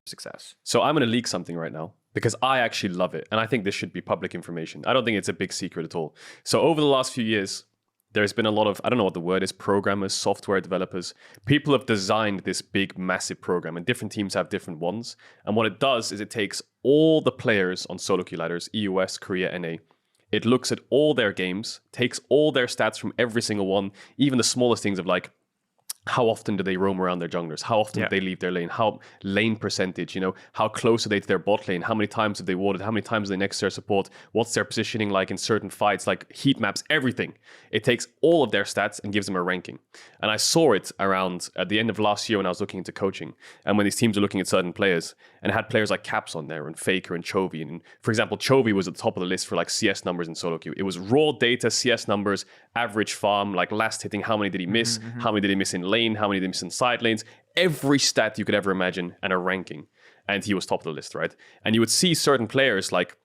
success. So I'm going to leak something right now because I actually love it. And I think this should be public information. I don't think it's a big secret at all. So over the last few years, there's been a lot of, I don't know what the word is, programmers, software developers. People have designed this big, massive program, and different teams have different ones. And what it does is it takes all the players on solo queue ladders, EUS, Korea, NA. It looks at all their games, takes all their stats from every single one, even the smallest things of like, how often do they roam around their junglers? How often do they leave their lane? How lane percentage, you know, how close are they to their bot lane? How many times have they warded? How many times are they next to their support? What's their positioning like in certain fights, like heat maps, everything. It takes all of their stats and gives them a ranking. And I saw it around at the end of last year when I was looking into coaching and when these teams were looking at certain players and had players like Caps on there and Faker and Chovy. And for example, Chovy was at the top of the list for like CS numbers in solo queue. It was raw data, CS numbers, average farm, like last hitting, how many did he miss? How many did he miss in lane? How many did he miss in side lanes? Every stat you could ever imagine and a ranking. And he was top of the list, right? And you would see certain players like,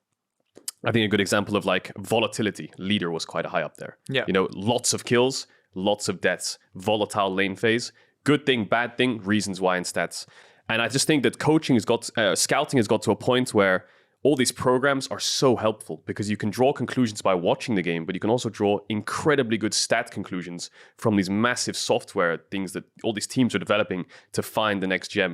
I think a good example of like volatility. Leader was quite high up there. Yeah. You know, lots of kills, lots of deaths, volatile lane phase, good thing, bad thing, reasons why in stats. And I just think that scouting has got to a point where all these programs are so helpful because you can draw conclusions by watching the game, but you can also draw incredibly good stat conclusions from these massive software things that all these teams are developing to find the next gem.